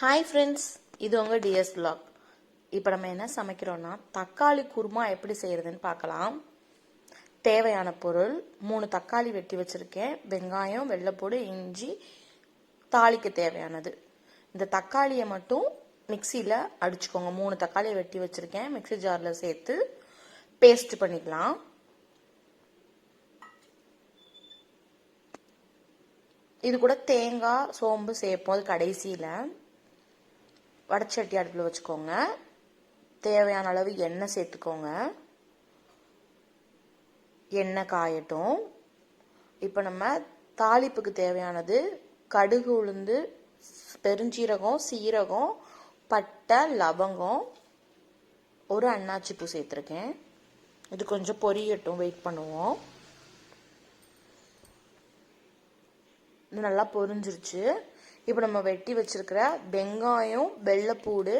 Hi friends, இது உங்கள் DS vlog. இப்போ நம்ம என்ன சமைக்கிறோன்னா தக்காளி குருமா எப்படி செய்கிறதுன்னு பார்க்கலாம். தேவையான பொருள் 3 தக்காளி வெட்டி வச்சுருக்கேன், வெங்காயம், வெள்ளைப்பூடு, இஞ்சி, தாளிக்கு தேவையானது. இந்த தக்காளியை மட்டும் மிக்சியில் அடிச்சுக்கோங்க. 3 தக்காளியை வெட்டி வச்சுருக்கேன், மிக்சி ஜாரில் சேர்த்து பேஸ்ட் பண்ணிக்கலாம். இது கூட தேங்காய், சோம்பு சேர்ப்போம் அது கடைசியில். வடச்சட்டி அடுப்பில் வச்சுக்கோங்க. தேவையான அளவு எண்ணெய் சேர்த்துக்கோங்க. எண்ணெய் காயட்டும். இப்போ நம்ம தாளிப்புக்கு தேவையானது கடுகு, உளுந்து, பெருஞ்சீரகம், சீரகம், பட்டை, லவங்கம், ஒரு அன்னாச்சி பூ சேர்த்துருக்கேன். இது கொஞ்சம் பொரியட்டும், வெயிட் பண்ணுவோம். இது நல்லா பொரிஞ்சிருச்சு. இப்போ நம்ம வெட்டி வச்சிருக்கிற வெங்காயம், வெள்ளைப்பூடு,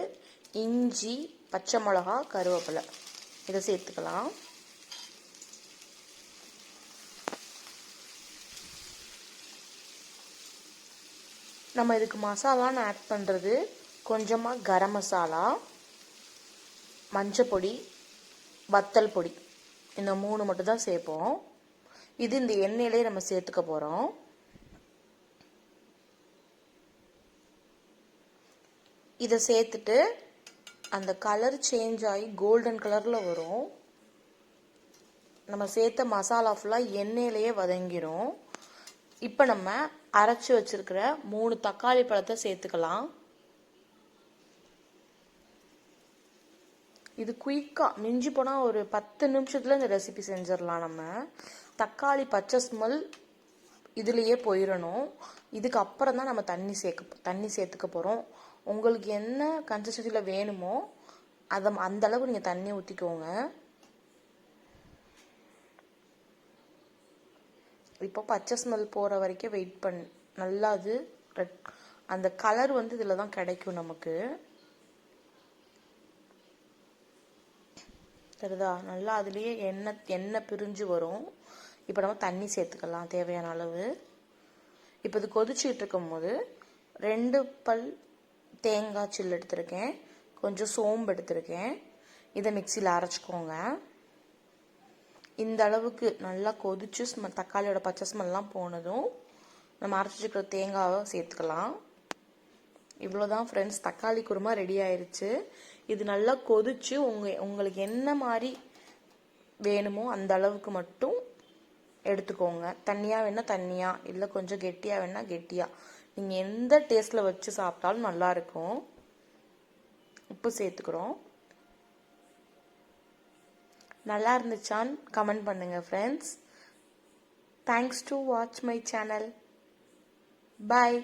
இஞ்சி, பச்சை மிளகா, கருவேப்பிலை இதை சேர்த்துக்கலாம். நம்ம இதுக்கு மசாலான்னு ஆட் பண்ணுறது கொஞ்சமாக கரம் மசாலா, மஞ்சள் பொடி, வத்தல் பொடி, இந்த 3 மட்டும் தான் சேர்ப்போம். இது இந்த எண்ணெயிலே நம்ம சேர்த்துக்க போகிறோம். இதை சேர்த்துட்டு அந்த கலர் சேஞ்ச் ஆகி கோல்டன் கலரில் வரும். நம்ம சேர்த்த மசாலா ஃபுல்லாக எண்ணெயிலேயே வதங்கிரும். இப்போ நம்ம அரைச்சி வச்சிருக்கிற 3 தக்காளி பழத்தை சேர்த்துக்கலாம். இது குயிக்காக மிஞ்சி போனால் ஒரு 10 நிமிஷத்தில் இந்த ரெசிபி செஞ்சிடலாம். நம்ம தக்காளி பச்சை ஸ்மெல் இதுலேயே போயிடணும். இதுக்கு அப்புறம் தான் நம்ம தண்ணி சேர்த்துக்க போகிறோம். உங்களுக்கு என்ன கன்சிஸ்டன்சியில் வேணுமோ அந்த அளவு நீங்கள் தண்ணி ஊற்றிக்கோங்க. இப்போ பச்சை ஸ்மெல் போகிற வரைக்கும் வெயிட் நல்லா அது அந்த கலர் இதில் தான் கிடைக்கும் நமக்கு. சரிதா? நல்லா அதுலேயே எண்ணெய் பிரிஞ்சு வரும். இப்போ நம்ம தண்ணி சேர்த்துக்கலாம் தேவையான அளவு. இப்போ இது கொதிச்சுட்டு இருக்கும் போது 2 பல் தேங்காய் சில்லு எடுத்திருக்கேன், கொஞ்சம் சோம்பு எடுத்திருக்கேன். இதை மிக்சியில் அரைச்சிக்கோங்க. இந்த அளவுக்கு நல்லா கொதிச்சு தக்காளியோட பச்சை ஸ்மெல்லாம் போனதும் நம்ம அரைச்சிருக்கிற தேங்காவை சேர்த்துக்கலாம். இவ்வளோதான் ஃப்ரெண்ட்ஸ், தக்காளி குருமா ரெடி ஆயிடுச்சு. இது நல்லா கொதிச்சு உங்களுக்கு என்ன மாதிரி வேணுமோ அந்த அளவுக்கு மட்டும் எடுத்துக்கோங்க. தண்ணியாக வேணா தண்ணியாக, இல்லை கொஞ்சம் கெட்டியாக வேணா கெட்டியாக, நீங்கள் எந்த டேஸ்ட்டில் வச்சு சாப்பிட்டாலும் நல்லாயிருக்கும். உப்பு சேர்த்துக்கிறோம். நல்லா இருந்துச்சான்னு கமெண்ட் பண்ணுங்கள் friends. Thanks to watch my channel. Bye.